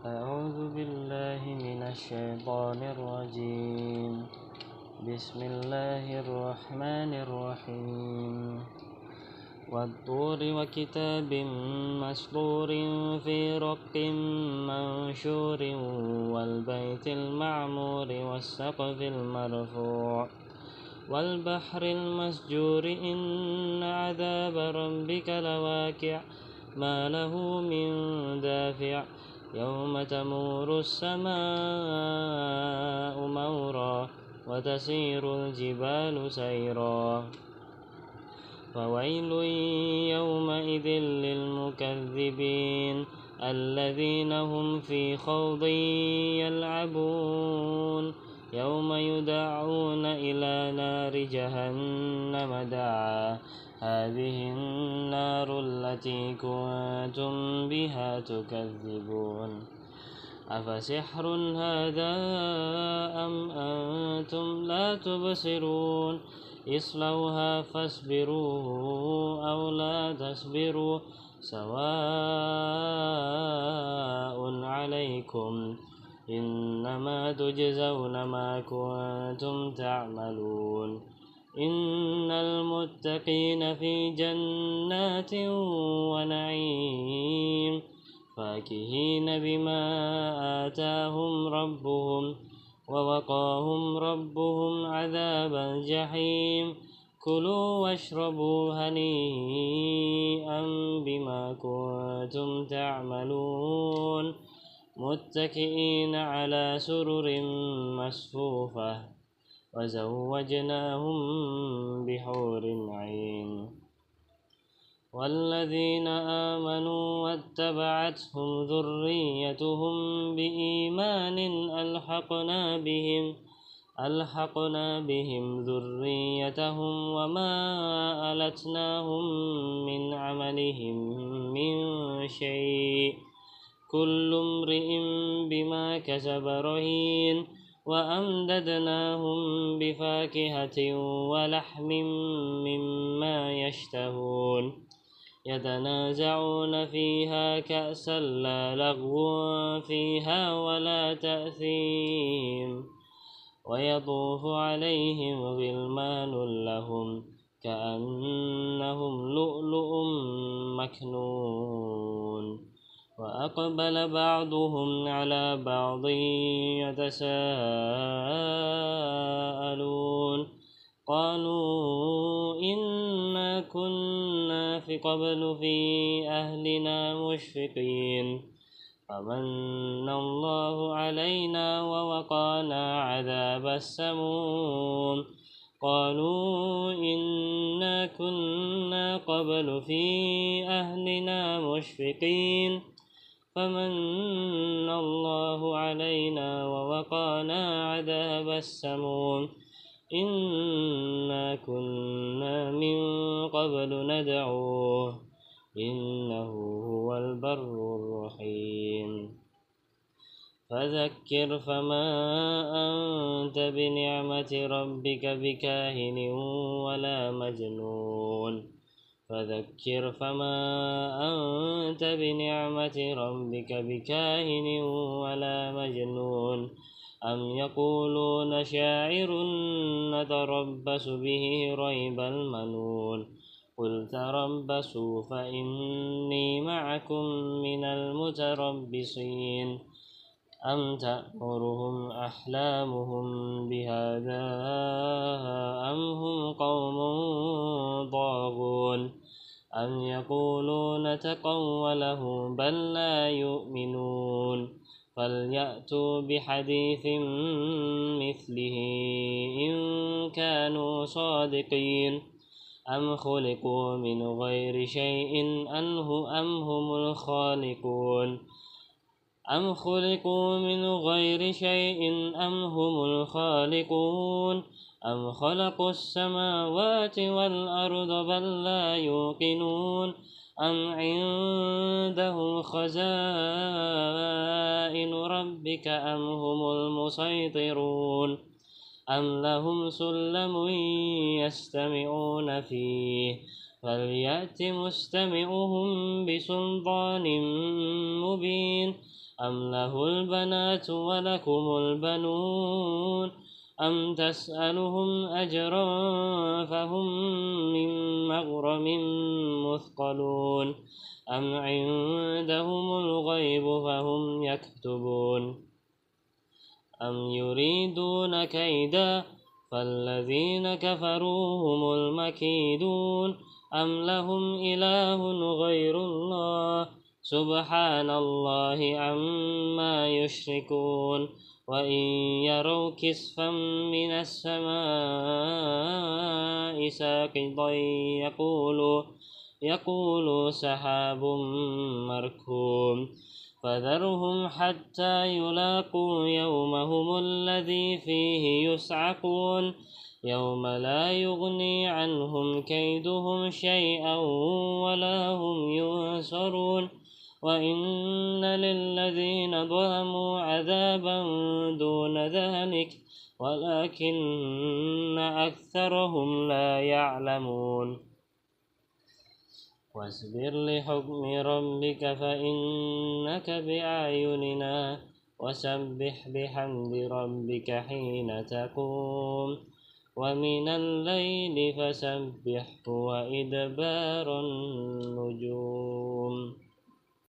أعوذ بالله من الشيطان الرجيم. بسم الله الرحمن الرحيم. والطور وكتاب مسطور في رق منشور والبيت المعمور والسقف المرفوع والبحر المسجور إن عذاب ربك لواقع ما له من دافع يوم تمور السماء مورا وتسير الجبال سيرا فويل يومئذ للمكذبين الذين هم في خوض يلعبون يوم يدعون إلى نار جهنم دعا هذه النار التي كنتم بها تكذبون أفسحر هذا أم أنتم لا تبصرون اصلوها فاصبروا أو لا تصبروا سواء عليكم إنما تجزون ما كنتم تعملون إن المتقين في جنات ونعيم فاكهين بما آتاهم ربهم ووقاهم ربهم عذاب الجحيم كلوا واشربوا هنيئا بما كنتم تعملون متكئين على سرر مصفوفة وزوجناهم بحور عين والذين آمنوا واتبعتهم ذريتهم بإيمان ألحقنا بهم ذريتهم وما ألتناهم من عملهم من شيء كل امرئ بما كسب رهين وأمددناهم بفاكهة ولحم مما يشتهون يتنازعون فيها كأسا لا لغو فيها ولا تأثيم ويطوف عليهم غلمان لهم كأنهم لؤلؤ مكنون وأقبل بعضهم على بعض يتساءلون قالوا إنا كنا قبل في أهلنا مشفقين فمن الله علينا ووقانا عذاب السموم قالوا إنا كنا قبل في أهلنا مشفقين فمن الله علينا ووقانا عذاب السموم إنا كنا من قبل ندعوه إنه هو البر الرحيم فذكر فما أنت بنعمة ربك بكاهن ولا مجنون فذكر فما أنت بنعمة ربك بكاهن ولا مجنون أم يقولون شاعر نتربص به ريب المنون قل تربصوا فإني معكم من المتربصين أم تأمرهم أحلامهم بهذا أم هم قوم طاغون أم يقولون تقوله بل لا يؤمنون فليأتوا بحديث مثله إن كانوا صادقين أم خلقوا من غير شيء أم هم الخالقون أم خلقوا من غير شيء أم هم الخالقون أم خلقوا السماوات والأرض بل لا يوقنون أم عندهم خزائن ربك أم هم المسيطرون أم لهم سلم يستمعون فيه فليأت مستمعهم بسلطان مبين أم له البنات ولكم البنون أم تسألهم أجرا فهم من مغرم مثقلون أم عندهم الغيب فهم يكتبون أم يريدون كيدا فالذين كفروا هم المكيدون أم لهم إله غير الله سبحان الله عما يشركون وإن يروا كسفا من السماء ساقطا يقولوا سحاب مركوم فذرهم حتى يلاقوا يومهم الذي فيه يصعقون يوم لا يغني عنهم كيدهم شيئا ولا هم ينصرون وإن للذين ظلموا عذابا دون ذلك ولكن أكثرهم لا يعلمون واصبر لحكم ربك فإنك بأعيننا وسبح بحمد ربك حين تقوم ومن الليل فسبحه وإدبار النجوم